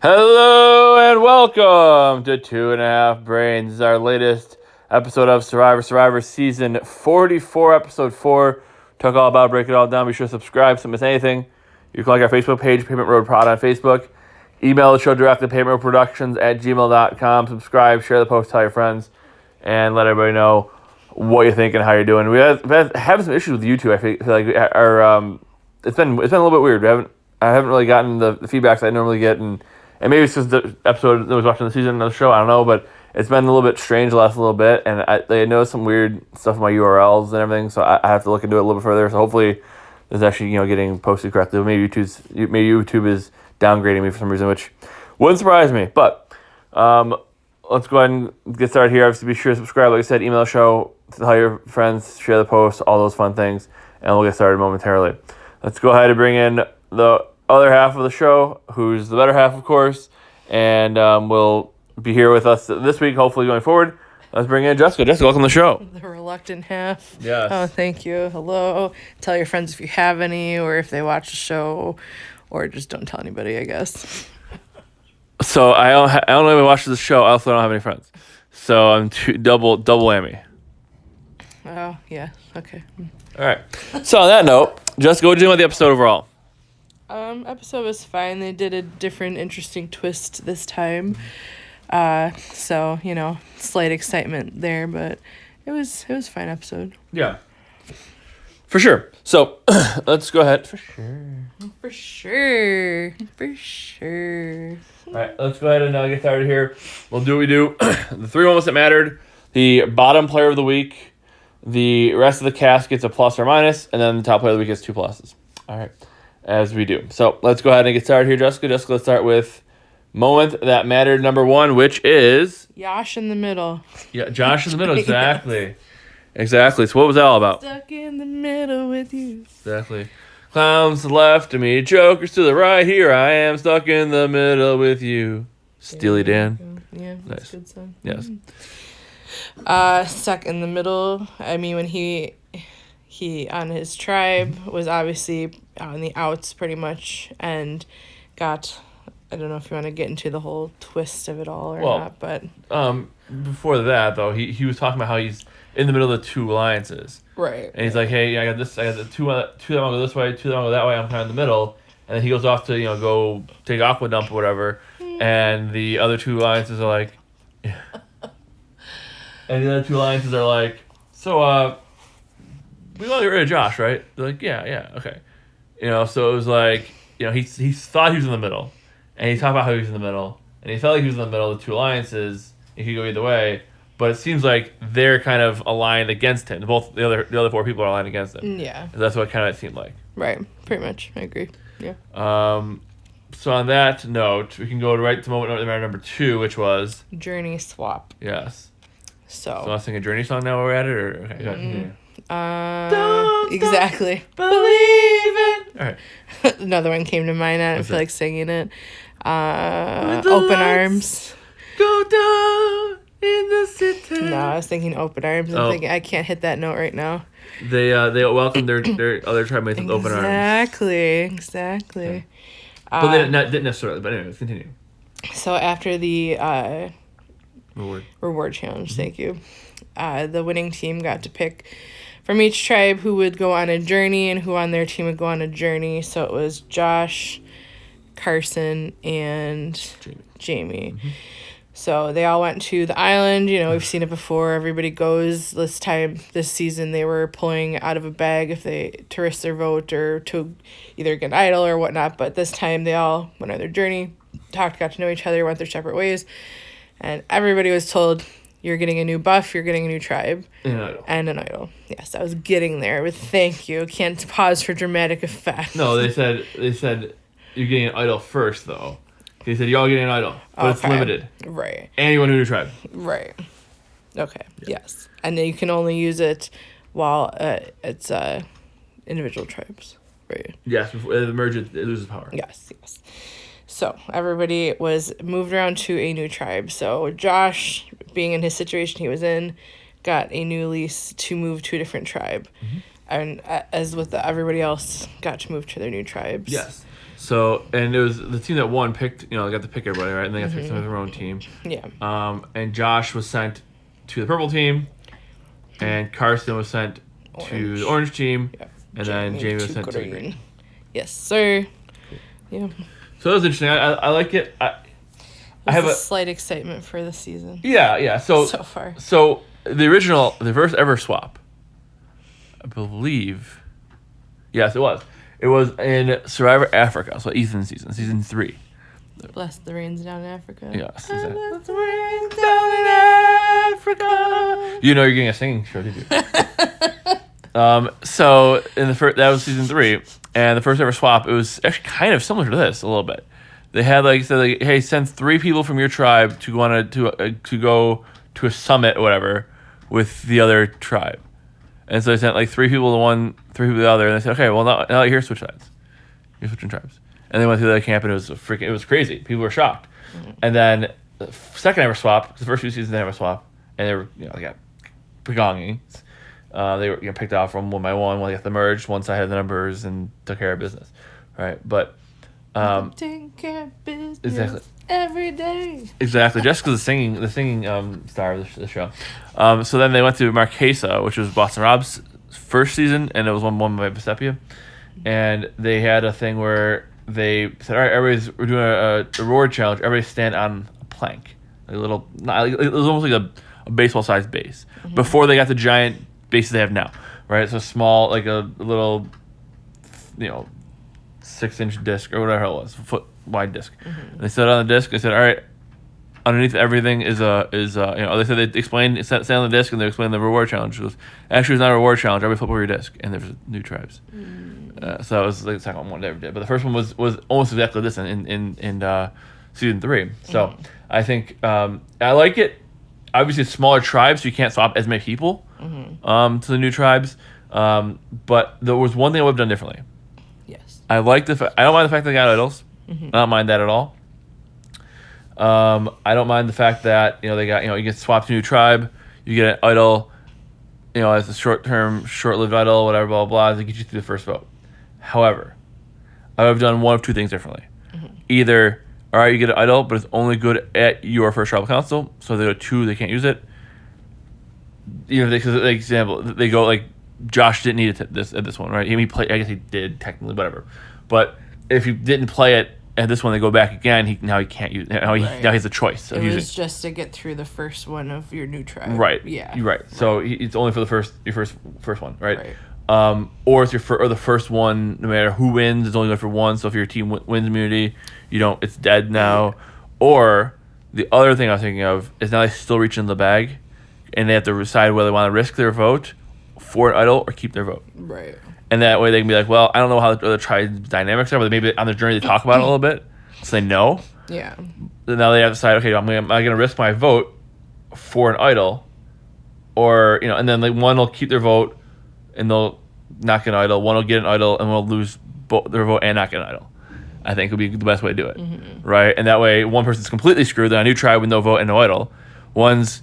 Hello and welcome to Two and a Half Brains. This is our latest episode of Survivor Season 44, Episode 4. Talk all about, break it all down. Be sure to subscribe so don't miss anything. You can like our Facebook page, Pavement Road Prod on Facebook. Email the show directly, pavementroadproductions@gmail.com. Subscribe, share the post, tell your friends, and let everybody know what you think and how you're doing. We've had some issues with YouTube. I feel like it's been a little bit weird. I haven't really gotten the feedbacks I normally get, and maybe it's just the episode that was watching the season of the show. I don't know, but it's been a little bit strange the last little bit, and I noticed some weird stuff in my URLs and everything. So I have to look into it a little bit further. So hopefully, it's actually getting posted correctly. Maybe YouTube is downgrading me for some reason, which wouldn't surprise me. But let's go ahead and get started here. Obviously, be sure to subscribe. Like I said, email the show, tell your friends, share the post, all those fun things, and we'll get started momentarily. Let's go ahead and bring in the other half of the show, who's the better half, of course, and will be here with us this week, hopefully going forward. Let's bring in Jessica. Jessica, welcome to the show. The reluctant half. Yes. Oh, thank you. Hello. Tell your friends if you have any, or if they watch the show, or just don't tell anybody, I guess. So I don't even watch the show. I also don't have any friends. So I'm double whammy. Oh, yeah. Okay. All right. So on that note, Jessica, what did you think about the episode overall? Episode was fine. They did a different, interesting twist this time. So, slight excitement there, but it was a fine episode. Yeah. For sure. So let's go ahead. For sure. All right, let's go ahead and get started here. We'll do what we do. The three moments that mattered. The bottom player of the week. The rest of the cast gets a plus or minus. And then the top player of the week gets 2 pluses. All right. As we do. So let's go ahead and get started here, Jessica. Jessica, let's start with moment that mattered number 1, which is... Josh in the middle. Yeah, Josh in the middle. Exactly. Yes. Exactly. So what was that all about? Stuck in the middle with you. Exactly. Clowns to the left of me, jokers to the right. Here I am, stuck in the middle with you. Steely Dan. Yeah, that's Nice. a good song. Yes. Stuck in the middle. I mean, when he on his tribe was obviously on the outs pretty much, and got, I don't know if you want to get into the whole twist of it all or not, but before that though, he was talking about how he's in the middle of the 2 alliances. right. And he's like, hey, I got the 2 that want to go this way, 2 that want to go that way. I'm kind of in the middle. And then he goes off to go take Aqua Dump or whatever. And the other 2 alliances are like, yeah. And the other 2 alliances are like, so we want to get rid of Josh, right? They're like, yeah, okay. So it was like, he thought he was in the middle, and he talked about how he was in the middle, and he felt like he was in the middle of the 2 alliances. He could go either way. But it seems like they're kind of aligned against him. Both the other 4 people are aligned against him. Yeah. That's what kind of it seemed like. Right. Pretty much. I agree. Yeah. So on that note, we can go right to moment number 2, which was Journey swap. yes. So So. I was singing a Journey song now while we're at it, or okay, go ahead. Don't exactly. Believe it. All right. Another one came to mind. I don't What's feel it? like singing it. With the Open lights Arms. Go down in the city. No, I was thinking Open Arms. I'm thinking I can't hit that note right now. They welcomed their other tribe mates with open arms. Exactly. But they didn't necessarily. But anyways, continue. So after the Reward challenge, thank you, the winning team got to pick from each tribe who would go on a journey and who on their team would go on a journey. So it was Josh, Carson, and Jamie. Mm-hmm. So they all went to the island. We've seen it before. Everybody goes. This season, they were pulling out of a bag to risk their vote or to either get an idol or whatnot. But this time, they all went on their journey, got to know each other, went their separate ways. And everybody was told, you're getting a new buff, you're getting a new tribe. And an idol. Yes, I was getting there with thank you. Can't pause for dramatic effect. No, they said you're getting an idol first, though. They said you're all getting an idol, but it's limited. Right. Anyone who tribe. Right. Okay. Yeah. Yes. And then you can only use it while it's individual tribes. Right. Yes, before the merge, it loses power. Yes. So everybody was moved around to a new tribe. So Josh, being in his situation he was in, got a new lease to move to a different tribe. Mm-hmm. And as with everybody else, got to move to their new tribes. Yes. So, and it was the team that won picked, they got to pick everybody, right? And they got to pick their own team. Yeah. And Josh was sent to the purple team, and Carson was sent to the orange team, and then Jamie was sent to the green. Yes, sir. Yeah. So it was interesting. I like it. I have a slight excitement for the season. Yeah. So far. So the first ever swap, I believe. Yes, it was. It was in Survivor Africa, so Ethan's season 3. Bless the rains down in Africa. Yes. Bless the rains down in Africa. You know you're getting a singing show, did you? So in that was season 3, and the first ever swap, it was actually kind of similar to this a little bit. They had said hey, send 3 people from your tribe to go to a summit or whatever with the other tribe. And so they sent 3 people to one, 3 people to the other, and they said, okay, well now here, switch sides. You're switching tribes. And they went through the camp, and it was crazy. People were shocked. Mm-hmm. And then the second ever swap, the first few seasons they never swap, and they were they got belongings. They were picked out from one by one. They got the merge. One side had the numbers and took care of business, right? But taking care of business exactly every day. Exactly. Jessica's the singing star of the show. So then they went to Marquesa, which was Boston Rob's first season, and it was won by Besepia. And they had a thing where they said, all right, we're doing a reward challenge. Everybody stand on a plank, it was almost like a baseball-sized base. Mm-hmm. Before they got the giant bases they have now, right? So small, like a little, 6-inch disc or whatever it was, foot wide disc. Mm-hmm. And they set it on the disc. They said, all right, underneath everything is they said they explained, stand on the disc, and they explained the reward challenge. It was actually it's not a reward challenge. Everybody flip over your disc, and there's new tribes. So that was the second one they ever did. But the first one was almost exactly this in season 3. So I think I like it. Obviously, it's smaller tribes, so you can't swap as many people to the new tribes. But there was one thing I would have done differently. Yes. I like I don't mind the fact they got idols. Mm-hmm. I don't mind that at all. I don't mind the fact that they got you get swapped to a new tribe, you get an idol, as a short-lived idol, whatever, blah blah blah, to get you through the first vote. However, I would have done one of two things differently. Mm-hmm. Either, all right, you get an idol, but it's only good at your first tribal council, so they go 2, they can't use it. Example, they go Josh didn't need it at this one, right? He played. I guess he did technically, whatever. But if you didn't play it at this one, they go back again. Now he can't use. Now he has a choice. It was just to get through the first one of your new tribe. Right. Yeah. You're right. So it's only for your first one, right? Or it's the first one. No matter who wins, it's only good for one. So if your team wins immunity, it's dead now. Yeah. Or the other thing I was thinking of is now they still reach in the bag, and they have to decide whether they want to risk their vote for an idol or keep their vote. Right. And that way they can be like, well, I don't know how the other tribe dynamics are, but maybe on their journey they talk about it a little bit, so they know. Yeah. Then now they have to decide, okay, am I going to risk my vote for an idol, or and then one will keep their vote and they'll not get an idol, one will get an idol and will lose both their vote and not get an idol. I think would be the best way to do it, right? And that way one person's completely screwed. They're a new tribe with no vote and no idol. One's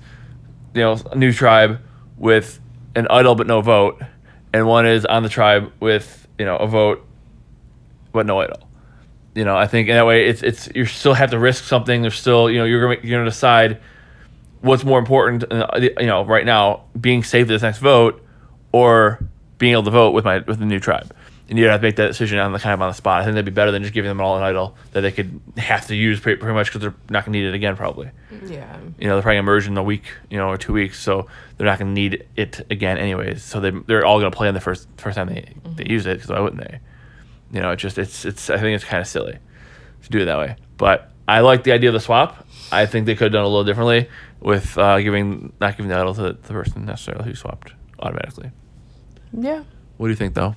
a new tribe with an idol but no vote, and one is on the tribe with a vote but no idol. I think in that way it's you still have to risk something. There's still you're gonna decide what's more important. Right now, being safe this next vote or being able to vote with the new tribe. And you have to make that decision on the spot. I think that'd be better than just giving them all an idol that they could have to use pretty much because they're not gonna need it again probably. Yeah. They're probably gonna merge in a week, or 2 weeks, so they're not gonna need it again anyways. So they're all gonna play on the first time they use it. Because why wouldn't they? It's I think it's kind of silly to do it that way. But I like the idea of the swap. I think they could have done it a little differently with not giving the idol to the person necessarily who swapped automatically. Yeah. What do you think though?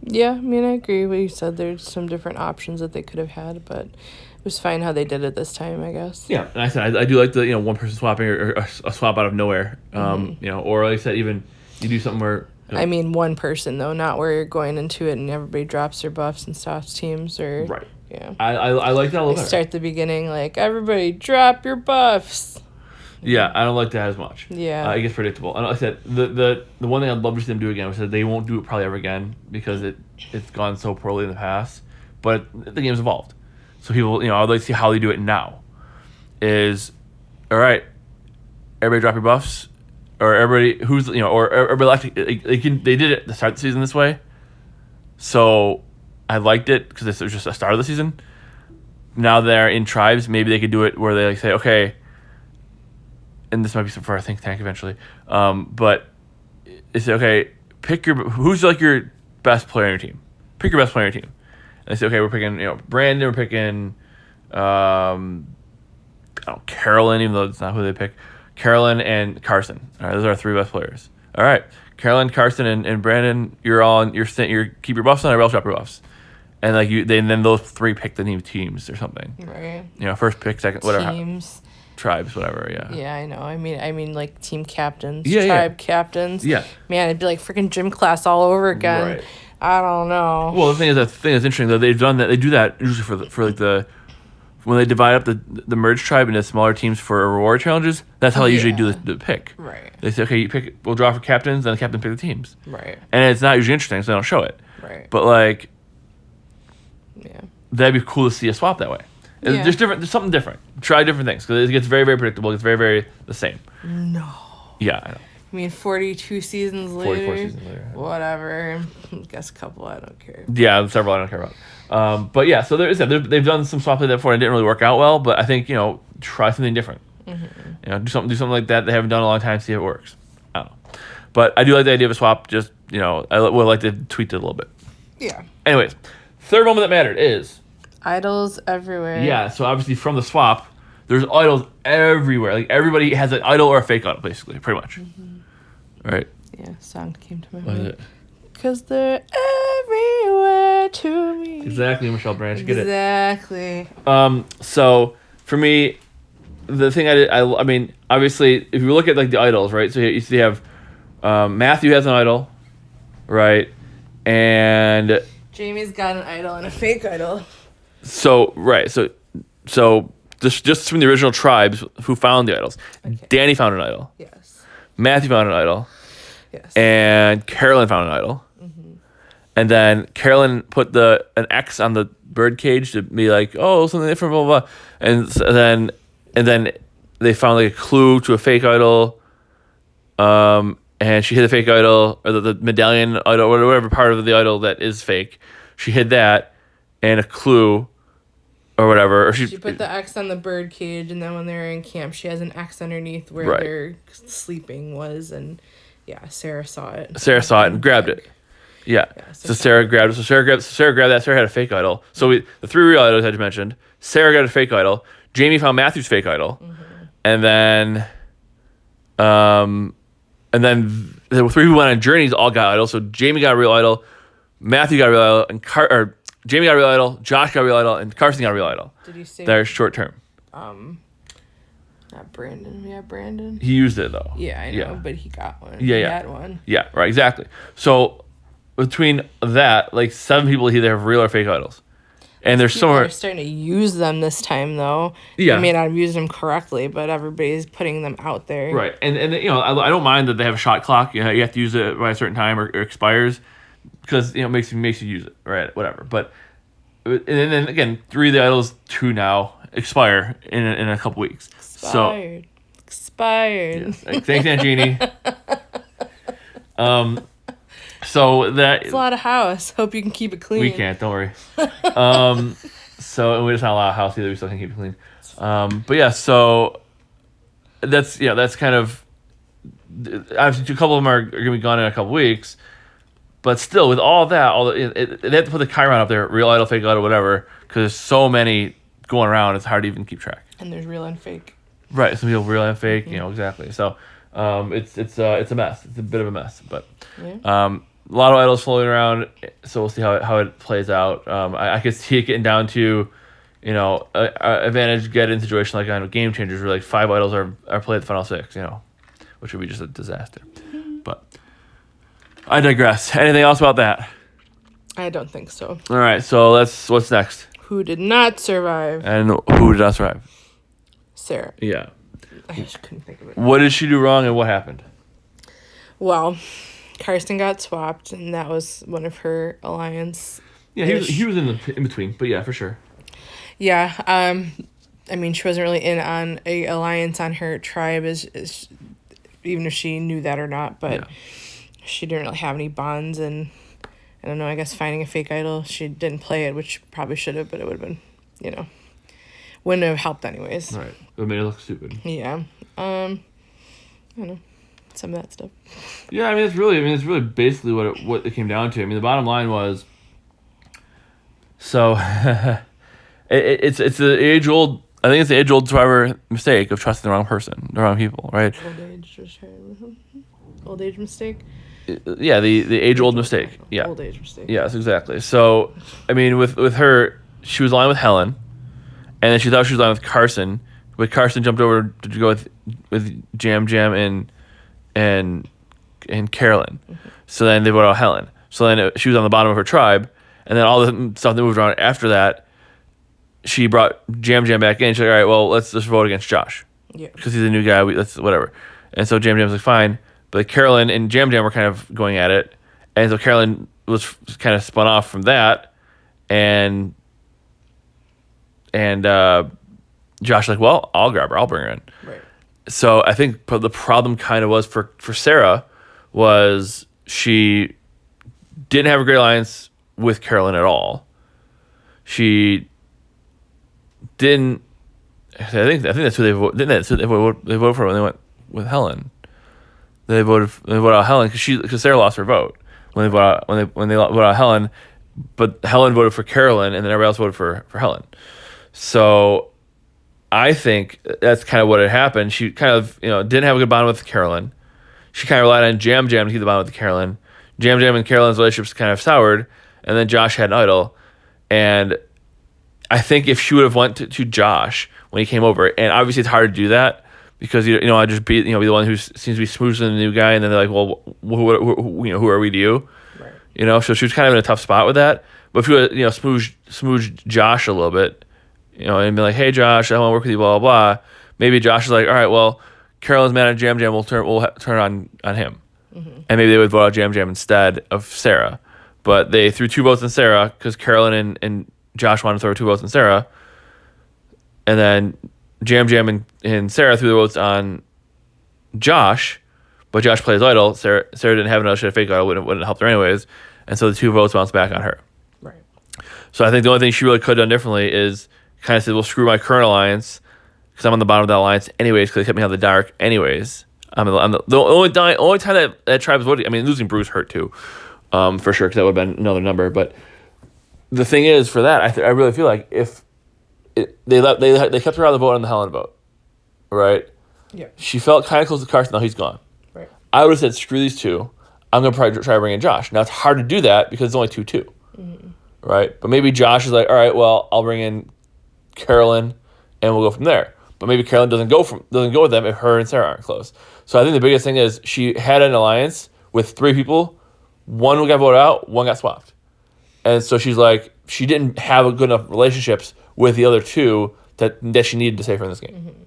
Yeah, I mean, I agree with what you said. There's some different options that they could have had, but it was fine how they did it this time, I guess. Yeah, and I said I do like the one person swapping or a swap out of nowhere. Or like I said, even you do something where. I mean, one person though, not where you're going into it and everybody drops their buffs and stops teams or. Right. Yeah. I like that a little better. Start the beginning everybody drop your buffs. Yeah, I don't like that as much. Yeah. It gets predictable. And like I said, the one thing I'd love to see them do again was that they won't do it probably ever again because it's gone so poorly in the past. but the game's evolved. So people, I'd like to see how they do it now. Is, all right, everybody drop your buffs, or everybody who's, or everybody they did it at the start of the season this way. So I liked it because it was just a start of the season. Now they're in tribes, maybe they could do it where they say, okay, and this might be for our think tank eventually, but they say, okay, pick who's like your best player on your team. Pick your best player on your team. And they say, okay, we're picking, Brandon, we're picking, Carolyn, even though it's not who they pick. Carolyn and Carson. All right, those are our 3 best players. All right, Carolyn, Carson, and Brandon, you're keep your buffs on, everybody else drop your buffs. And then those 3 pick the new teams or something. Right. First pick, second, whatever. Teams. Tribes, whatever, yeah. Yeah, I know. I mean, like team captains, Yeah, tribe captains. Yeah. Man, it'd be like freaking gym class all over again. Right. I don't know. Well, the thing that's interesting though, they've done that. They do that usually for when they divide up the merge tribe into smaller teams for reward challenges. That's how they usually do the pick. Right. They say, okay, we'll draw for captains, then the captain pick the teams. Right. And it's not usually interesting, so they don't show it. Right. But yeah, that'd be cool to see a swap that way. Yeah. There's something different. Try different things because it gets very, very predictable. It gets very, very the same. No. Yeah, I know. I mean, 42 seasons later. 44 seasons later. Whatever. I guess a couple I don't care. Yeah, several I don't care about. But yeah, so they've done some swap play that before and it didn't really work out well. But I think try something different. Mm-hmm. Do something like that they haven't done in a long time. See if it works. I don't know. But I do like the idea of a swap. Just I would like to tweak it a little bit. Yeah. Anyways, third moment that mattered is idols everywhere. Yeah, so obviously from the swap, there's idols everywhere. Like everybody has an idol or a fake idol, basically, pretty much. Mm-hmm. Right? Yeah, song came to my What is mind. it? 'Cause they're everywhere to me. Exactly, Michelle Branch. Get it. Exactly. So for me, the thing I mean, obviously, if you look at like the idols, right? So you have Matthew has an idol, right? And Jamie's got an idol and a fake idol. so just from the original tribes who found the idols, Okay. Danny found an idol, Yes. Matthew found an idol, Yes. and Carolyn found an idol. And then Carolyn put an X on the bird cage to be like, oh, something different, blah, blah, blah. And then they found like a clue to a fake idol. And she hid the fake idol, or the medallion idol, or whatever part of the idol that is fake. She hid that and a clue or whatever. Or she put the X on the bird cage, and then when they were in camp, she has an X underneath where Right. their sleeping was. And yeah, Sarah saw it. Sarah saw it and grabbed it. Yeah. So Sarah grabbed it. So Sarah grabbed that. Sarah had a fake idol. So the 3 real idols I just mentioned. Sarah got a fake idol. Jamie found Matthew's fake idol. And then the 3 who went on journeys all got idols. So Jamie got a real idol, Matthew got a real idol, and Jamie got a real idol, Josh got a real idol, and Carson got a real idol. Did you say They're short term. not Brandon? Yeah, Brandon. He used it though. Yeah, I know, but he got one. Yeah, He yeah. had one. Yeah, right, exactly. So between that, like 7 people either have real or fake idols. And there's People somewhere are starting to use them this time, though. Yeah. I may not have used them correctly, but everybody's putting them out there. right, and I don't mind that they have a shot clock. You have to use it by a certain time or it expires, because it makes you use it, right? Whatever. But and then again, 3 of the idols, 2 now expire in a couple weeks. Expired. So thanks, Aunt Jeannie. So that It's a lot of house. Hope you can keep it clean. we can't. Don't worry. So and we're just not allowed a house either. We still can keep it clean. But yeah, so that's kind of obviously a couple of them are going to be gone in a couple weeks. But still, with all that, they have to put the Chiron up there, real idol, fake idol, whatever, because there's so many going around. It's hard to even keep track. And there's real and fake. Right, some people real and fake, exactly. So it's a mess. It's a bit of a mess, but Yeah. a lot of idols floating around. So we'll see how it plays out. I could see it getting down to, a advantage get in situation like on Game Changers where like 5 idols are played at the final 6, which would be just a disaster. But I digress. Anything else about that? I don't think so. All right, so what's next? Who did not survive? And who did not survive? Sarah. Yeah. I just couldn't think of it. What did she do wrong and what happened? Well, Karsten got swapped, and that was one of her alliance Yeah, he was in between, but yeah, for sure. Yeah. I mean, she wasn't really in on a alliance on her tribe, as even if she knew that or not, but Yeah. she didn't really have any bonds, and I don't know, I guess finding a fake idol, she didn't play it, which probably should have, but it would have been, wouldn't have helped anyways. Right. It would made it look stupid. Yeah. I don't know. Some of that stuff. Yeah, I mean it's really basically what it came down to. I mean the bottom line was so it's the age old. I think it's the age old Survivor mistake of trusting the wrong person, the wrong people, right? Old age mistake. Yeah, the age old mistake. Yeah. Old age mistake. Yes, exactly. So, I mean, with her, she was lying with Helen, and then she thought she was lying with Carson, but Carson jumped over to go with Jam Jam and Carolyn. Mm-hmm. So then they voted out Helen. So then she was on the bottom of her tribe, and then all the stuff that moved around after that, she brought Jam Jam back in. She's like, all right, well, let's just vote against Josh. Yeah. Because he's a new guy. Let's whatever. And so Jam Jam's like, fine. But Carolyn and Jam Jam were kind of going at it. And so Carolyn was kind of spun off from that. And Josh like, well, I'll grab her. I'll bring her in. Right. So I think the problem kind of was for Sarah was she didn't have a great alliance with Carolyn at all. She didn't. I think that's who they voted. They voted for when they went with Helen. They voted out Helen because Sarah lost her vote when they voted out Helen, but Helen voted for Carolyn and then everybody else voted for Helen. So I think that's kind of what had happened. She kind of didn't have a good bond with Carolyn. She kind of relied on Jam Jam to keep the bond with Carolyn. Jam Jam and Carolyn's relationships kind of soured, and then Josh had an idol, and I think if she would have went to Josh when he came over, and obviously it's hard to do that because I just be the one who seems to be smooching the new guy, and then they're like, well, who are we to you? Right. So she was kind of in a tough spot with that. But if you would smooged Josh a little bit, and be like, hey Josh, I want to work with you, blah blah blah. Maybe Josh is like, all right, well, Carolyn's mad at Jam Jam, we'll turn on him, and maybe they would vote out Jam Jam instead of Sarah. But they threw 2 votes on Sarah because Carolyn and Josh wanted to throw 2 votes on Sarah, and then Jam Jam and Sarah threw the votes on Josh, but Josh played his idol. Sarah didn't have enough. She had a fake idol, wouldn't help her anyways, and so the 2 votes bounced back on her. Right. So I think the only thing she really could have done differently is kind of said, well, screw my current alliance because I'm on the bottom of that alliance anyways because they kept me out of the dark anyways. I'm the only time that tribe was voting. I mean, losing Bruce hurt too, for sure, because that would have been another number, but the thing is, for that, I really feel like if they kept her out of the vote on the Helen vote, right? Yeah. She felt kind of close to Carson. Now he's gone. Right. I would have said, screw these 2. I'm going to probably try to bring in Josh. Now, it's hard to do that because it's only 2-2. Mm-hmm. Right? But maybe Josh is like, all right, well, I'll bring in Carolyn, and we'll go from there. But maybe Carolyn doesn't go with them if her and Sarah aren't close. So I think the biggest thing is she had an alliance with 3 people. 1 got voted out, 1 got swapped. And so she's like, she didn't have a good enough relationships with the other 2 that she needed to save her in this game. Mm-hmm.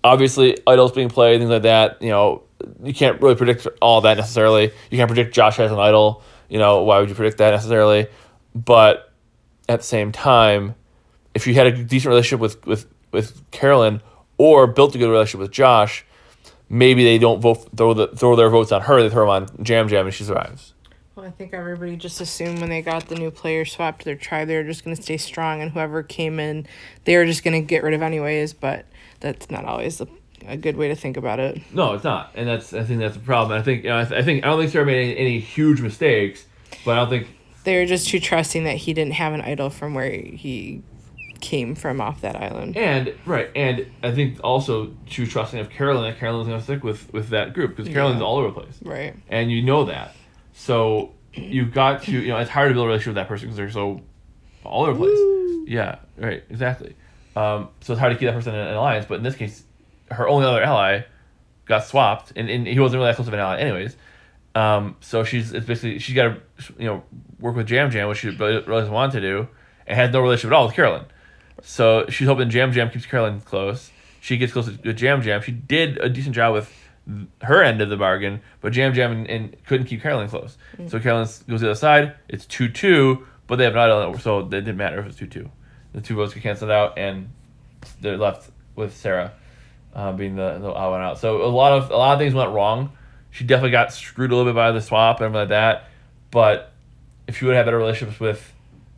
Obviously, idols being played, things like that, you can't really predict all that necessarily. You can't predict Josh has an idol. Why would you predict that necessarily? But at the same time, if you had a decent relationship with Carolyn or built a good relationship with Josh, maybe they don't throw their votes on her. They throw them on Jam Jam and she survives. Well, I think everybody just assumed when they got the new player swapped to their tribe, they were just going to stay strong, and whoever came in, they were just going to get rid of anyways, but that's not always a good way to think about it. No, it's not, and I think that's a problem. I think I don't think Sarah made any huge mistakes, but I don't think they were just too trusting that he didn't have an idol from where he came from off that island. And I think also too trusting of Carolyn that Carolyn's going to stick with that group because Carolyn's all over the place, right? And that. So you've got to, it's hard to build a relationship with that person because they're so all over the place. Woo. Yeah, right, exactly. So it's hard to keep that person in an alliance, but in this case, her only other ally got swapped, and he wasn't really that close of an ally anyways. So she's got to, work with Jam Jam, which she really doesn't want to do, and has no relationship at all with Carolyn. So she's hoping Jam Jam keeps Carolyn close. She gets close with Jam Jam. She did a decent job with her end of the bargain, but Jam Jam and couldn't keep Carolyn close. Mm-hmm. So Carolyn goes to the other side. It's 2-2, but they have not done it, so it didn't matter if it was 2-2. The 2 votes get canceled out, and they're left with Sarah being the odd one out. So a lot of things went wrong. She definitely got screwed a little bit by the swap and everything like that. But if she would have had better relationships with,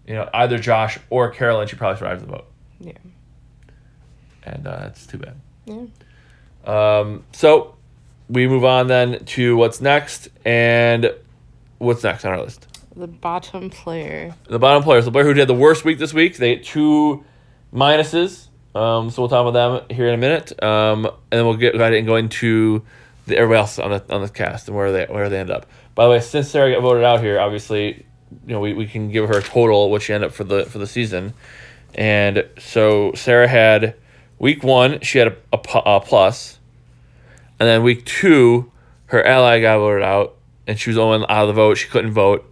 either Josh or Carolyn, she probably survived the vote. Yeah. And that's too bad. Yeah. So we move on then to what's next, and what's next on our list? The bottom player. The bottom player. So the player who had the worst week this week, they get 2 minuses. So we'll talk about them here in a minute. And then we'll get ahead and go into everybody else on the cast and where they end up. By the way, since Sarah got voted out here, obviously, we can give her a total what she ended up for the season. And so Sarah had week 1, she had a plus, and then week 2, her ally got voted out, and she was the only one out of the vote. She couldn't vote.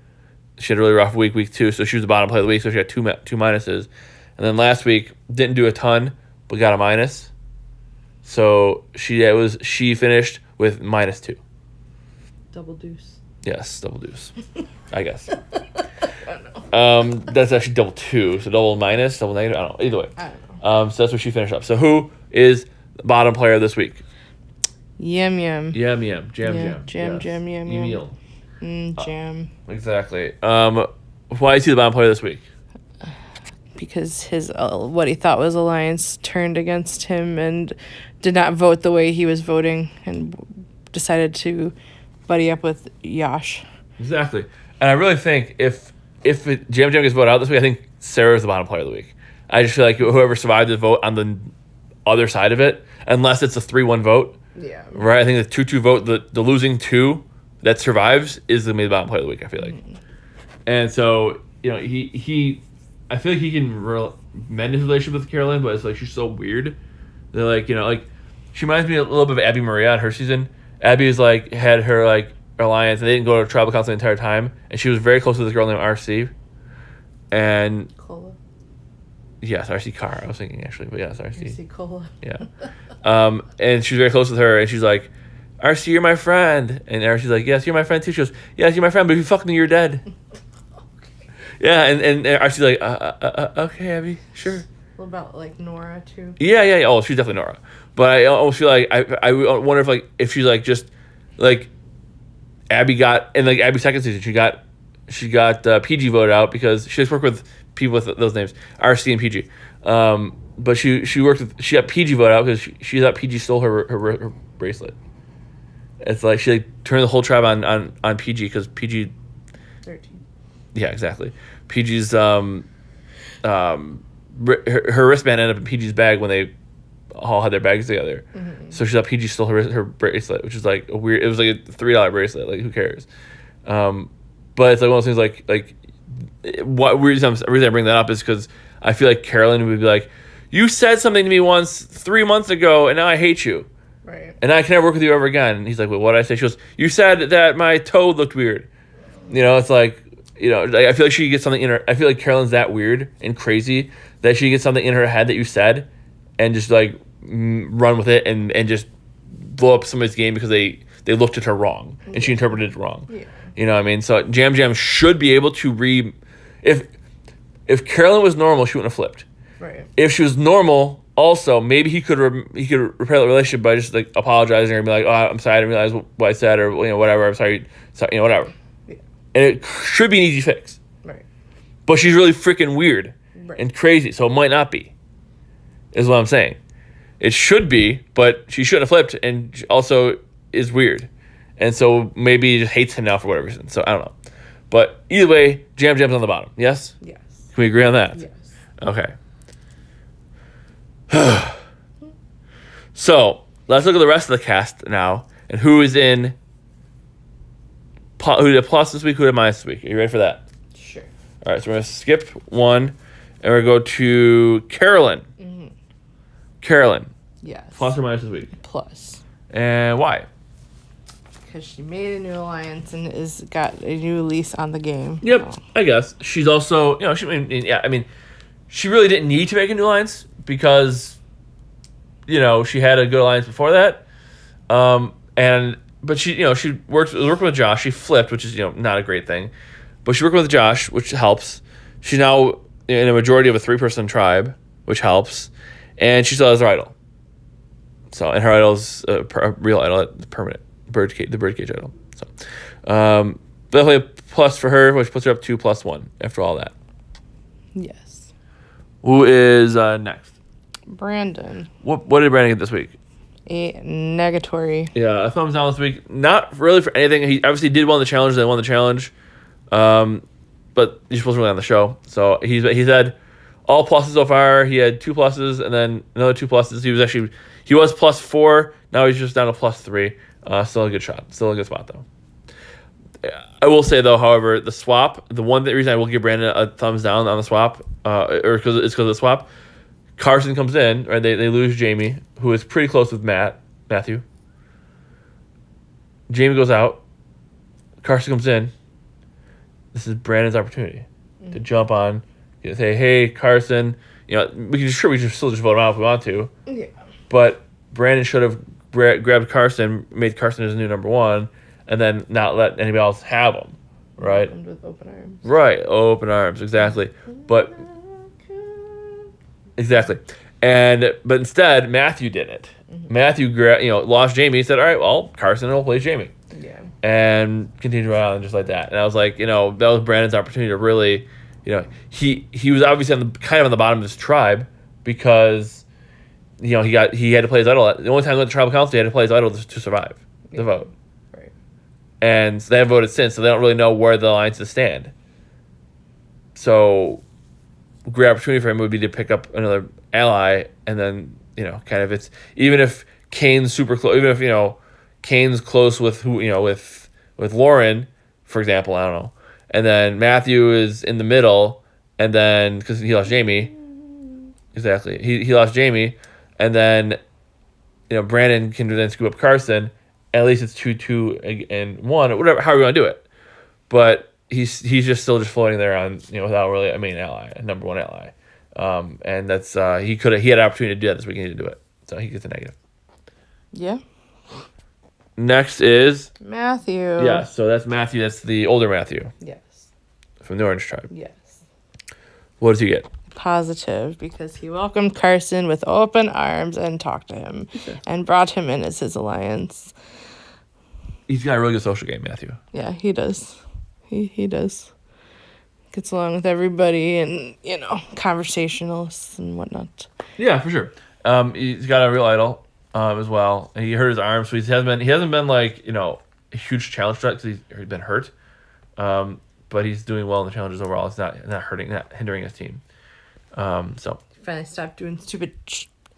She had a really rough week 2, so she was the bottom player of the week. So she had two minuses, and then last week didn't do a ton, but got a minus. So she finished with -2. Double deuce. Yes, double deuce. I guess. That's actually double 2, so double minus, double negative. I don't know. Either way. I don't know. So that's what she finished up. So who is the bottom player this week? Yum yum. Jam. Yeah, jam, yum. Emil. Jam. Exactly. Why is he the bottom player this week? Because his what he thought was alliance turned against him and did not vote the way he was voting and decided to buddy up with Yash. Exactly. And I really think if Jam gets voted out this week, I think Sarah's the bottom player of the week. I just feel like whoever survived the vote on the other side of it, unless it's a 3-1 vote, Yeah. right? I think the 2-2 vote, the losing 2 that survives is the bottom player of the week, I feel like. And so, he I feel like he can mend his relationship with Carolyn, but it's like she's so weird. They're like, she reminds me a little bit of Abby Maria on her season. Abby was like, had her like alliance, and they didn't go to tribal council the entire time, and she was very close with this girl named RC. And Cola. yes, RC Carr, I was thinking actually, but yes, RC. RC Cola. Yeah. And she was very close with her, and she's like, RC, you're my friend. And RC's like, yes, you're my friend too. She goes, yes, you're my friend, but if you fuck me, you're dead. Yeah, and RC's like, okay, Abby, sure. What about like Nora too? Yeah. Oh, she's definitely Nora. But I almost feel like I wonder if she's like just like Abby got in like Abby's second season, she got PG voted out because she just worked with people with those names, RC and PG. But she got PG voted out because she thought PG stole her bracelet. It's like she like turned the whole tribe on PG because PG. 13. Yeah, exactly. PG's her wristband ended up in PG's bag when they all had their bags together. Mm-hmm. So she thought PG stole her bracelet, which is like a weird. It was like a $3 bracelet. Like who cares? But it's like one of those things. Like what reason I bring that up is because I feel like Carolyn would be like, "You said something to me once 3 months ago, and now I hate you." Right. And I can never work with you ever again. And he's like, "Well, what did I say?" She goes, "You said that my toe looked weird." It's like. I feel like she gets something in her. I feel like Carolyn's that weird and crazy that she gets something in her head that you said, and just like run with it and just blow up somebody's game because they looked at her wrong and she interpreted it wrong. Yeah. You know what I mean? So Jam should be able to if Carolyn was normal, she wouldn't have flipped. Right. If she was normal, also maybe he could repair the relationship by just like apologizing and be like, "Oh, I'm sorry, I didn't realize what I said," or whatever. I'm sorry, whatever. And it should be an easy fix. Right. But she's really freaking weird Right. and crazy, so it might not be, is what I'm saying. It should be, but she shouldn't have flipped, and she also is weird. And so maybe he just hates him now for whatever reason. So I don't know. But either way, Jam's on the bottom. Yes? Yes. Can we agree on that? Yes. Okay. So let's look at the rest of the cast now, and who is in... Who did a plus this week? Who did a minus this week? Are you ready for that? Sure. All right, so we're going to skip one, and we're going to go to Carolyn. Mm-hmm. Carolyn. Yes. Plus or minus this week? Plus. And why? Because she made a new alliance and got a new lease on the game. Yep, So. I guess. She's also, she really didn't need to make a new alliance because, she had a good alliance before that. But she was working with Josh. She flipped, which is, not a great thing. But she worked with Josh, which helps. She's now in a majority of a 3-person tribe, which helps, and she still has her idol. So, and her idol's a real idol, permanent the birdcage idol. So, definitely a plus for her, which puts her up to +1 after all that. Yes. Who is next? Brandon. What did Brandon get this week? A negatory. Yeah, a thumbs down this week. Not really for anything. He obviously did win the challenge. They won the challenge, but he's supposed to win on the show. So he's had all pluses so far. He had 2 pluses and then another 2 pluses. He was +4. Now he's just down to +3. Still a good shot. Still a good spot though. I will say though, however, the swap. The reason I will give Brandon a thumbs down on the swap, or because of the swap. Carson comes in, right? They lose Jamie, who is pretty close with Matthew. Jamie goes out. Carson comes in. This is Brandon's opportunity to jump on, say, "Hey, Carson, we can still just vote him out if we want to." Yeah. But Brandon should have grabbed Carson, made Carson his new number 1, and then not let anybody else have him, right? With open arms. Right, open arms, exactly. But exactly, but instead Matthew did it. Mm-hmm. Matthew, lost Jamie. He said, "All right, well, Carson will play Jamie." Yeah. And continued on just like that. And I was like, that was Brandon's opportunity to really, he was obviously kind of on the bottom of his tribe because, he had to play his idol. The only time he went to tribal council, he had to play his idol to survive the vote. Right. And they haven't voted since, so they don't really know where the alliances stand. So, a great opportunity for him would be to pick up another ally, and then kind of even if Kane's super close, even if Kane's close with with Lauren, for example, I don't know, and then Matthew is in the middle, and then because he lost Jamie, exactly, he lost Jamie, and then Brandon can then scoop up Carson. At least it's 2-2 and 1, or whatever, however you want to do it, but he's just floating there on without really a main ally, a number 1 ally, and that's he had an opportunity to do that this week and he didn't do it, so he gets a negative. Yeah. Next is Matthew. Yeah, so that's Matthew. That's the older Matthew Yes. from the Orange Tribe. Yes. What does he get? Positive, because he welcomed Carson with open arms and talked to him and brought him in as his alliance. He's got a really good social game, Matthew. Yeah, he does. He does. Gets along with everybody and, conversationalists and whatnot. Yeah, for sure. He's got a real idol as well. And he hurt his arm, so he hasn't been like, a huge challenge threat because he's been hurt. But he's doing well in the challenges overall. It's not hindering his team. So Finally stopped doing stupid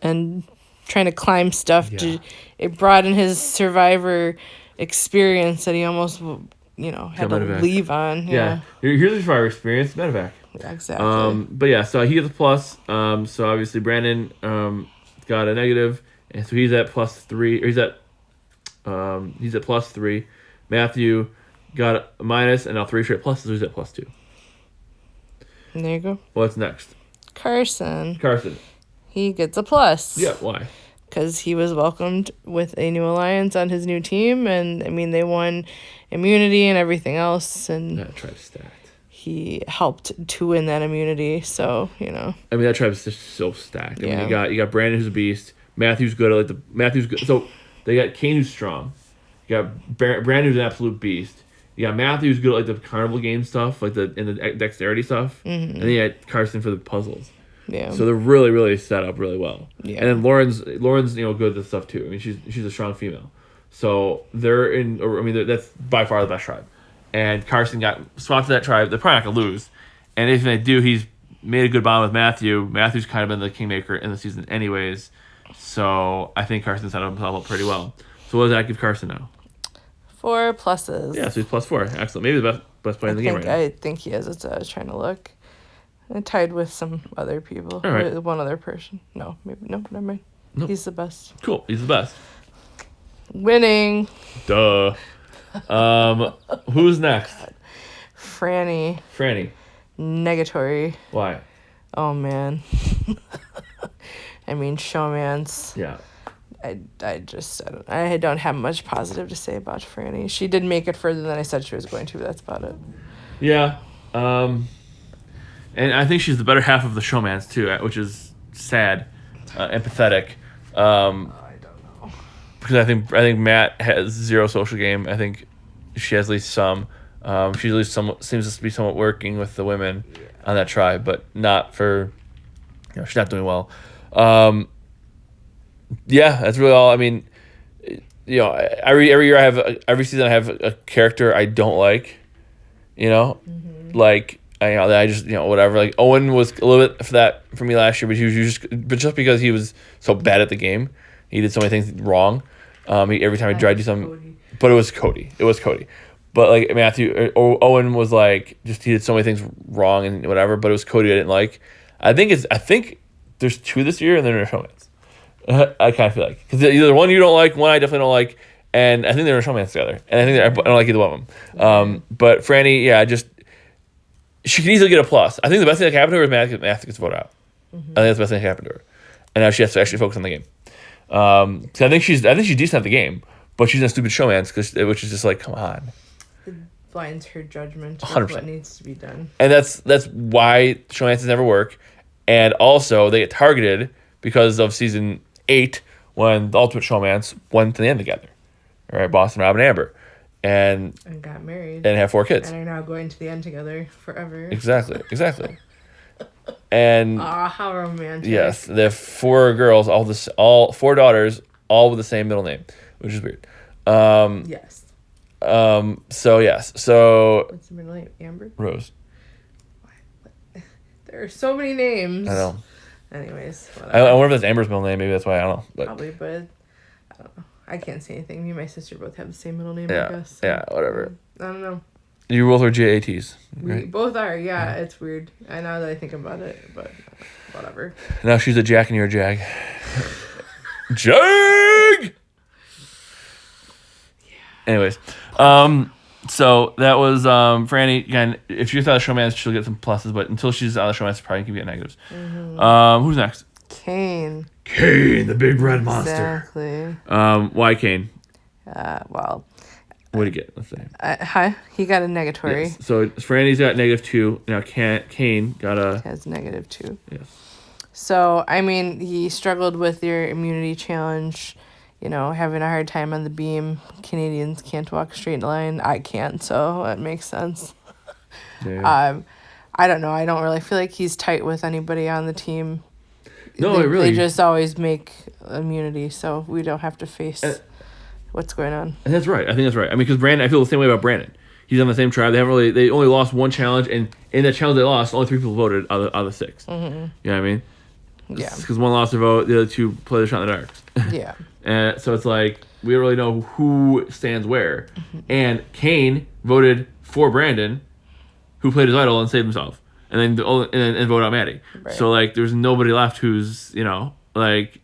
and trying to climb stuff. Yeah. It brought in his Survivor experience that he almost, had to leave on. Yeah. Here's the Survivor experience, medevac. Yeah, exactly. But yeah, so he gets a plus. So obviously Brandon got a negative, and so he's at +3. Or he's at +3. Matthew got a minus, and now 3 straight pluses. So he's at +2. There you go. What's next? Carson. He gets a plus. Yeah, why? Because he was welcomed with a new alliance on his new team, and they won immunity and everything else, and That tribe's stacked. he helped to win that immunity. So that tribe's just so stacked. Yeah. You got Brandon, who's a beast. Matthew's good. Matthew's good. So they got Kane, who's strong. You got Brandon, who's an absolute beast. You got Matthew, who's good at the carnival game stuff, like the dexterity stuff, and then you got Carson for the puzzles. Yeah. So they're really, really set up really well. Yeah. And then Lauren's good at this stuff too. I mean, she's a strong female. So that's by far the best tribe. And Carson got swapped to that tribe. They're probably not gonna lose. And if they do, he's made a good bond with Matthew. Matthew's kind of been the kingmaker in the season anyways. So I think Carson set himself up pretty well. So what does that give Carson now? 4 pluses. Yeah, so he's +4. Excellent. Maybe the best player in the game right now. I think he is. It's I was trying to look. I tied with some other people. All right. With one other person. No, never mind. Nope. He's the best. Cool. He's the best. Winning. Duh. Who's next? Franny. Negatory. Why? Oh man. I mean, showmance. Yeah. I don't have much positive to say about Franny. She did make it further than I said she was going to, but that's about it. Yeah. And I think she's the better half of the showmance too, which is sad, and pathetic. I don't know. Because I think Matt has zero social game. I think she has at least some. She at least seems to be somewhat working with the women on that tribe, but not for. She's not doing well. Yeah, that's really all. I mean, every year every season I have a character I don't like. Like I just whatever. Like Owen was a little bit for me last year, but just because he was so bad at the game, he did so many things wrong. Every time he tried to do something, Cody. but it was Cody. But like Matthew or Owen was like just he did so many things wrong and whatever. But it was Cody I didn't like. I think there's 2 this year and they're in showmance. I kind of feel like because either one you don't like, one I definitely don't like, and I think they're in showmance together. And I think I don't like either one of them. But Franny, she can easily get a plus. I think the best thing that happened to her is Matthew gets voted out. I think that's the best thing that happened to her, and now she has to actually focus on the game. So I think she's decent at the game, but she's in a stupid showmance which is just like, come on. It blinds her judgment of 100%. what needs to be done. And that's why showmances never work, and also they get targeted because of season 8 when the Ultimate Showmance went to the end together, all right, Boston Rob and Amber, and got married. have 4 kids. And are now going to the end together forever. Exactly. And how romantic. yes, they have 4 girls, all 4 daughters, all with the same middle name, which is weird. Yes. So yes. So What's the middle name? Amber? Rose. There are so many names. I know. Anyways, I whatever. wonder if that's Amber's middle name. Maybe that's why. I don't know. But Probably, but I don't know. I can't say anything. Me and my sister both have the same middle name, yeah, I guess. So, yeah, whatever. I don't know. You both are JATs, We right? both are, yeah. It's weird. I know that I think about it, but whatever. Now she's a Jack and you're a Jag. Jag. Anyways, so that was Franny. Again, if she's out of showmance, she'll get some pluses, but until she's out of showmance, probably can get negatives. Who's next? Kane. Kane, the big red monster. Exactly. Why Kane? Well, What did he get? Let's say. he got a negatory. Yes. So Franny's got -2. Now Kane got a Has -2. yes. So, I mean, he struggled with your immunity challenge, having a hard time on the beam. Canadians can't walk a straight line. I can't, so that makes sense. Yeah. I don't know. I don't really feel like he's tight with anybody on the team. No, they, it really. They just always make immunity, so we don't have to face what's going on. And that's right. I think that's right. I mean, because Brandon, I feel the same way about Brandon. He's on the same tribe. They only lost 1 challenge, and in that challenge they lost, only 3 people voted out of the 6. Mm-hmm. You know what I mean? Yeah. Because 1 lost their vote, the other 2 played their shot in the dark. Yeah. And so it's like we don't really know who stands where. Mm-hmm. And Kane voted for Brandon, who played his idol and saved himself, and then voted out Maddie. Right. So like, there's nobody left who's like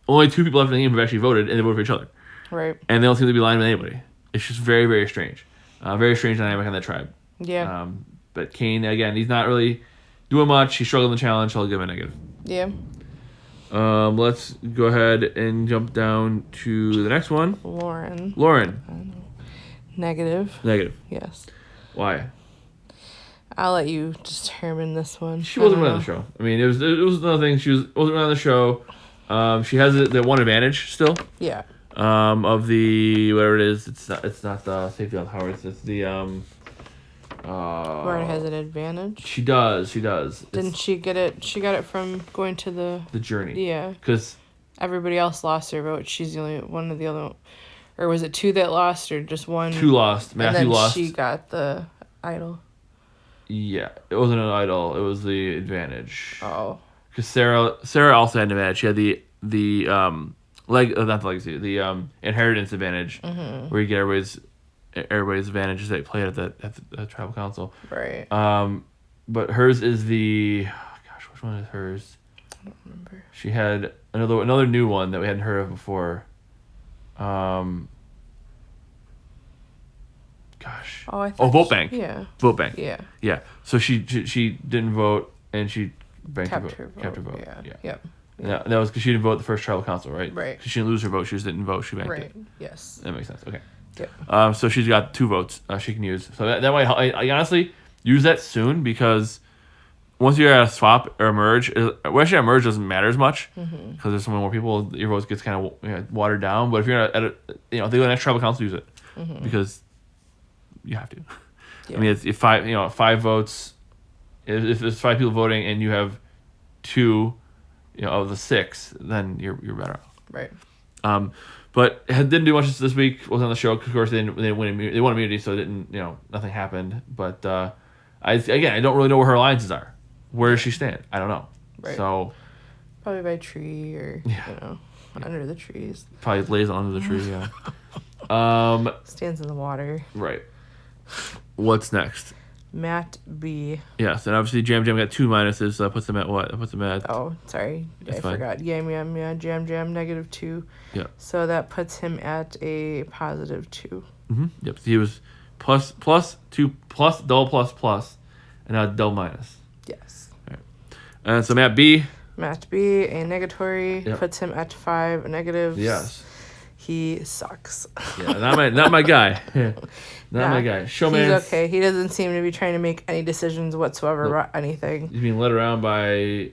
only 2 people left in the game who've actually voted, and they voted for each other. Right. And they don't seem to be aligned with anybody. It's just very, very strange. Very strange dynamic on that tribe. Yeah. But Kane, again, he's not really doing much. He struggled in the challenge, so I'll give him a negative. Yeah. Let's go ahead and jump down to the next one. Lauren. Negative. Yes. Why? I'll let you determine this one. She wasn't running the show. I mean, it was another thing. She wasn't running the show. She has the one advantage still. Yeah. Of the whatever it is, it's not the safety on Howard's. It's the Lauren has an advantage. She does. Didn't she get it? She got it from going to the journey. Yeah. Because everybody else lost their vote. She's the only one of the other, or was it 2 that lost, or just 1? 2 lost. Matthew and then lost. She got the idol. Yeah, it wasn't an idol. It was the advantage. Oh. Because Sarah also had an advantage. She had the not the legacy, the inheritance advantage, where you get everybody's advantages they played at the tribal council. Right. But hers is the which one is hers? I don't remember. She had another new one that we hadn't heard of before. Vote bank. Yeah. Vote bank. Yeah. Yeah. So she didn't vote and she Kept her vote. Yeah. Yep. Yeah, that was because she didn't vote the first tribal council, right? Right. Because she didn't lose her vote. She just didn't vote. She banked Right. it. Yes. That makes sense. Okay. Yep. So she's got 2 votes she can use. So that way, I honestly use that soon because once you're at a swap or a merge, well, actually a merge doesn't matter as much because there's so many more people. Your vote gets kind of watered down. But if you're at a, if they go to the next tribal council, use it because you have to. Yeah. I mean, it's if five votes. If there's 5 people voting and you have 2, of the 6, then you're better off. Right. But it didn't do much this week. Was on the show. Of course, they won immunity, so it didn't. Nothing happened. But I don't really know where her alliances are. Where does she stand? I don't know. Right. So probably by tree or under the trees. Probably lays under the tree. Yeah. Stands in the water. Right. What's next? Matt B. Yes, and obviously Jam Jam got 2 minuses, so that puts them at what? That puts them at. Oh, sorry. That's I fine. forgot. Jam Jam -2. Yeah. So that puts him at a +2. Mm-hmm. Yep. So he was plus 2 plus double plus, and now double minus. Yes. All right. And so Matt B. Matt B, a negatory, Yep. puts him at 5 negatives. Yes. He sucks. Yeah. Not my guy. Not my guy. Showman. He's okay. He doesn't seem to be trying to make any decisions whatsoever about anything. He's being led around by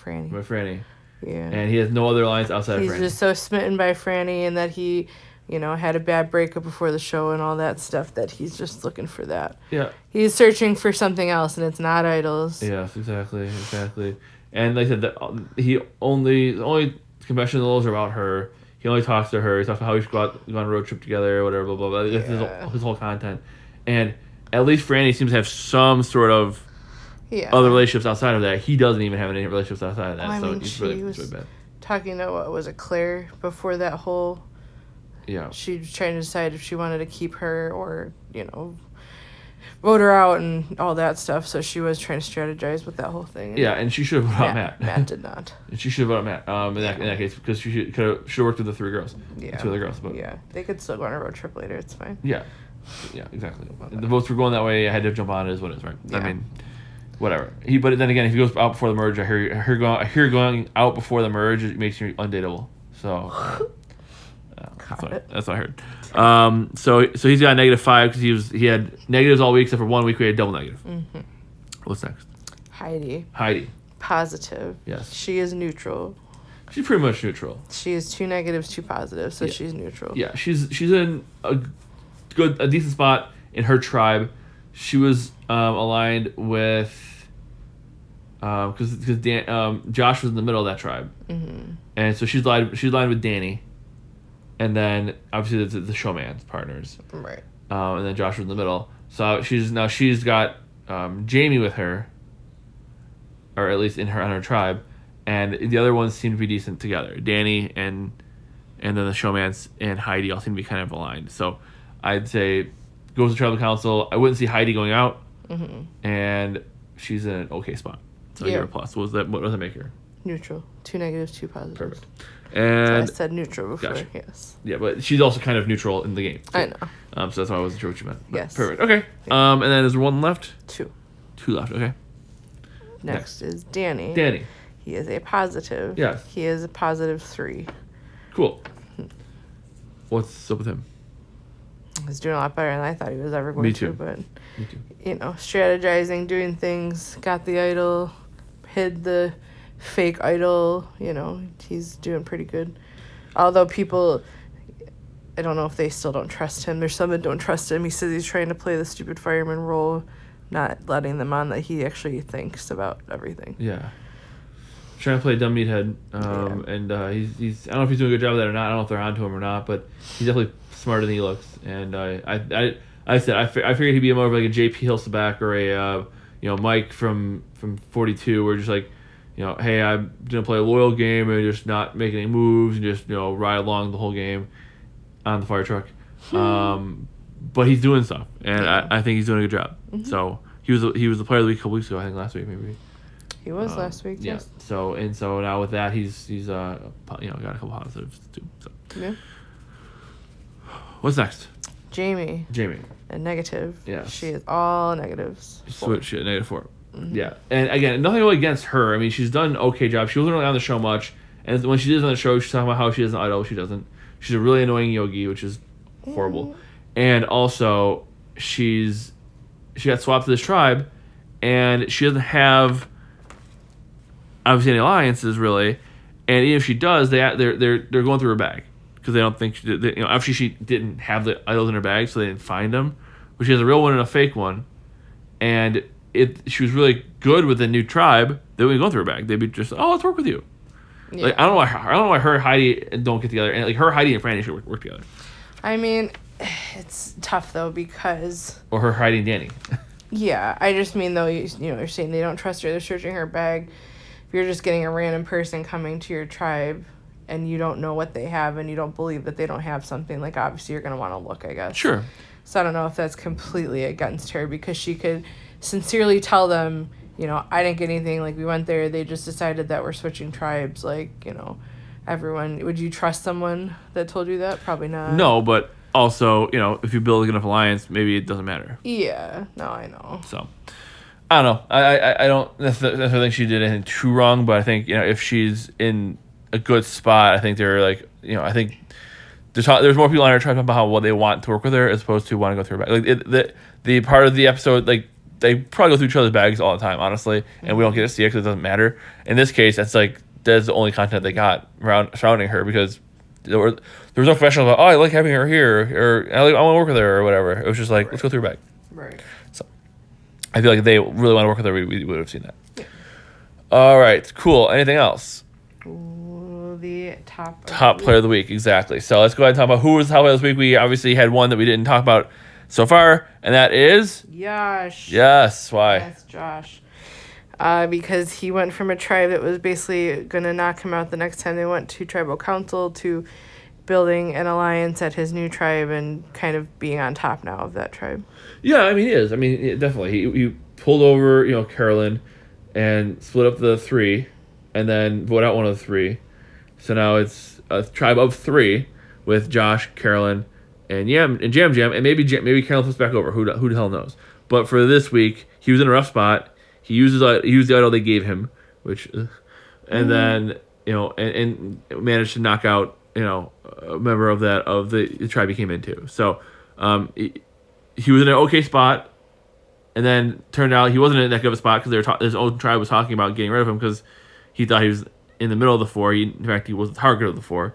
Franny. Franny. Yeah. And he has no other alliance outside He's of Franny. just so smitten by Franny and that he, had a bad breakup before the show and all that stuff that he's just looking for that. Yeah. He's searching for something else and it's not idols. Yes, exactly. And like I said, the only confession of those are about her. He only talks to her. He talks about how we should go on a road trip together or whatever, blah, blah, blah. Yeah. His whole content. And at least Franny seems to have some sort of Yeah. other relationships outside of that. He doesn't even have any relationships outside of that. Well, I so mean, it's she really was bad. talking to, what was it, Claire, before that whole... Yeah. She was trying to decide if she wanted to keep her or, vote her out and all that stuff. So she was trying to strategize with that whole thing. Yeah, and she should have voted out Matt. Matt did not. And she should have voted out Matt in that case because she could have worked with the 3 girls. Yeah. The 2 other girls. But Yeah. They could still go on a road trip later. It's fine. Yeah, exactly. The votes were going that way. I had to jump on it. Is what it is, right? Yeah. I mean, whatever. But then again, if he goes out before the merge, I hear going out before the merge, it makes you undateable. So that's what I heard. So he's got -5 because he had negatives all week except for 1 week we had double negative. Mm-hmm. What's next? Heidi. Positive. Yes. She is neutral. She's pretty much neutral. She is 2 negatives, 2 positives, so she's neutral. Yeah, she's in a decent spot in her tribe. She was aligned with because Josh was in the middle of that tribe, and so she's aligned with Danny, and then obviously the showman's partners, Right. and then Josh was in the middle. So she's got Jamie with her, or at least on her tribe, and the other ones seem to be decent together. Danny and then the showman's and Heidi all seem to be kind of aligned. So I'd say goes to tribal council. I wouldn't see Heidi going out, and she's in an okay spot. So you're a plus. What does that make her? Neutral. 2 negatives, 2 positives. Perfect. So And I said neutral before. Gotcha. Yes. yeah, but she's also kind of neutral in the game. I know. So that's why I wasn't sure what you meant. But Yes. Perfect. Okay. And then there's 1 left. 2. 2 left. Okay. Next is Danny. Danny. He is a positive. Yes. He is a +3. Cool. What's up with him? He's doing a lot better than I thought he was ever going Me too. to, but Me too. strategizing, doing things, got the idol, hid the fake idol, he's doing pretty good. Although people, I don't know if they still don't trust him. There's some that don't trust him. He says he's trying to play the stupid fireman role, not letting them on that he actually thinks about everything. Yeah. Trying to play dumb meathead, and he's I don't know if he's doing a good job of that or not. I don't know if they're onto him or not, but he's definitely smarter than he looks. And I figured he'd be more of like a JP Hilseback or a Mike from 42, where just like, hey, I'm gonna play a loyal game and just not make any moves and just ride along the whole game on the fire truck. But he's doing stuff, and I think he's doing a good job. So he was the player of the week a couple weeks ago. I think last week maybe. He was last week. Yeah. Yes. So now with that he's got a couple positives too. So Yeah. what's next? Jamie. A negative. Yes. She is all negatives. Switch shit, -4. Yeah. And again, nothing really against her. I mean, she's done an okay job. She wasn't really on the show much. And when she is on the show, she's talking about how she has an idol. She doesn't. She's a really annoying yogi, which is horrible. And also, she got swapped to this tribe, and she doesn't have obviously any alliances really, and even if she does, they're going through her bag because they don't think obviously she didn't have the idols in her bag, so they didn't find them, but she has a real one and a fake one, and she was really good with the new tribe. They wouldn't go through her bag. They'd be just, oh, let's work with you. Yeah. Like I don't know why her, Heidi don't get together, and like her, Heidi, and Franny should work together. I mean, it's tough though because. Or her, Heidi, and Danny. Yeah, I just mean though you're saying they don't trust her. They're searching her bag. If you're just getting a random person coming to your tribe, and you don't know what they have, and you don't believe that they don't have something, like obviously you're gonna want to look, I guess. Sure. So I don't know if that's completely against her because she could sincerely tell them, I didn't get anything. Like we went there, they just decided that we're switching tribes. Like everyone. Would you trust someone that told you that? Probably not. No, but also, if you build enough alliance, maybe it doesn't matter. Yeah, no, I know. So, I don't know. I don't necessarily think she did anything too wrong, but I think, if she's in a good spot, I think they're like, I think there's more people on her trying to talk about how they want to work with her as opposed to want to go through her bag. Like, the part of the episode, like, they probably go through each other's bags all the time, honestly, and we don't get to see it because it doesn't matter. In this case, that's the only content they got surrounding her because there was no professional about, I like having her here, or I want to work with her, or whatever. It was just like, let's go through her bag. Right. So I feel like if they really want to work with her, we would have seen that. Yeah. All right, cool. Anything else? Ooh, the top player of the week, exactly. So let's go ahead and talk about who was the top player this week. We obviously had one that we didn't talk about so far, and that is Josh. Yes, why? Yes, Josh. Because he went from a tribe that was basically going to knock him out the next time they went to tribal council to building an alliance at his new tribe and kind of being on top now of that tribe. Yeah, I mean, he is. I mean, definitely. He pulled over, Carolyn and split up the three and then vote out one of the three. So now it's a tribe of three with Josh, Carolyn, and Jam Jam, and maybe Carolyn flips back over. Who the hell knows? But for this week, he was in a rough spot. He used the idol they gave him, and then and managed to knock out a member of the tribe he came into. So he was in an okay spot, and then turned out he wasn't in that good of a spot because his own tribe was talking about getting rid of him because he thought he was in the middle of the four. In fact, he was the target of the four.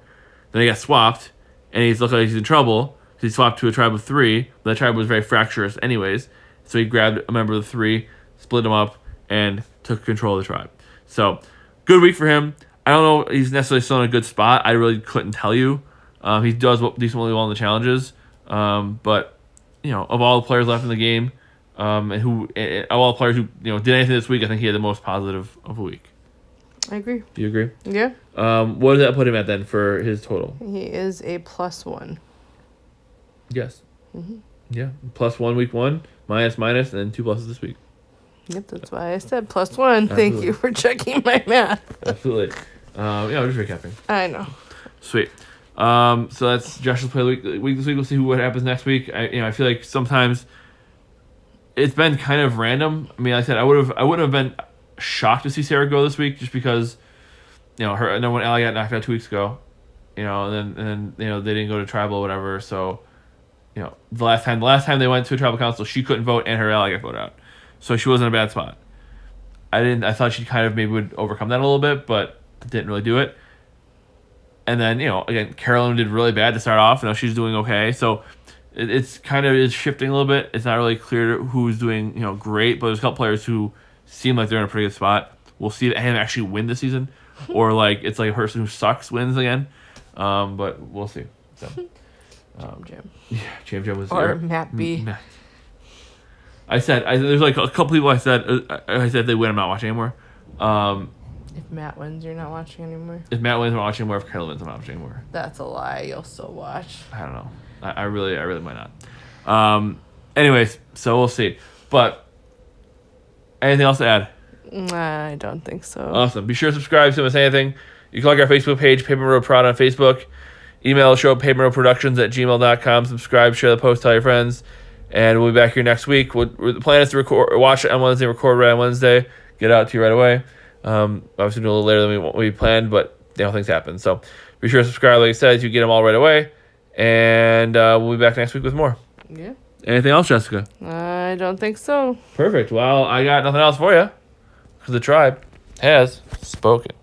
Then he got swapped, and he's looked like he's in trouble. So he swapped to a tribe of three. But that tribe was very fractious anyways. So he grabbed a member of the three, split them up, and took control of the tribe. So, good week for him. I don't know he's necessarily still in a good spot. I really couldn't tell you. He does decently well in the challenges. But, of all the players left in the game, and of all the players who did anything this week, I think he had the most positive of a week. I agree. Do you agree? Yeah. What does that put him at then for his total? He is a +1. Yes. Mm-hmm. Yeah. +1 week one, minus, and then 2 pluses this week. Yep, that's why I said +1. Absolutely. Thank you for checking my math. Absolutely. I'm just recapping. I know. Sweet. So that's Josh's play of the week this week. We'll see what happens next week. I feel like sometimes it's been kind of random. I mean, like I said, I would have been shocked to see Sarah go this week just because, her. And then when Allie got knocked out 2 weeks ago, and then they didn't go to tribal or whatever. So, the last time they went to a tribal council, she couldn't vote and her ally got voted out. So she was in a bad spot. I thought she kind of maybe would overcome that a little bit, but didn't really do it. And then, again, Carolyn did really bad to start off. Now she's doing okay. So it's kind of is shifting a little bit. It's not really clear who's doing, great, but there's a couple players who seem like they're in a pretty good spot. We'll see if Anne actually win this season, or it's like a person who sucks wins again. But we'll see. So, Jam. Yeah, Jam was or Matt B. There's like a couple people I said they win, I'm not watching anymore. If Matt wins, you're not watching anymore? If Matt wins, I'm not watching anymore. If Carolyn wins, I'm not watching anymore. That's a lie. You'll still watch. I don't know. I really might not. Anyways, so we'll see. But anything else to add? I don't think so. Awesome. Be sure to subscribe so you don't miss anything. You can like our Facebook page, Paper Road Prod on Facebook. Email the show, paperroadproductions@gmail.com. Subscribe, share the post, tell your friends. And we'll be back here next week. The plan is to watch it on Wednesday, record right on Wednesday, get out to you right away. Obviously, do a little later than we planned, but things happen. So be sure to subscribe, like I said, you get them all right away. And we'll be back next week with more. Yeah. Anything else, Jessica? I don't think so. Perfect. Well, I got nothing else for you for the tribe. has spoken.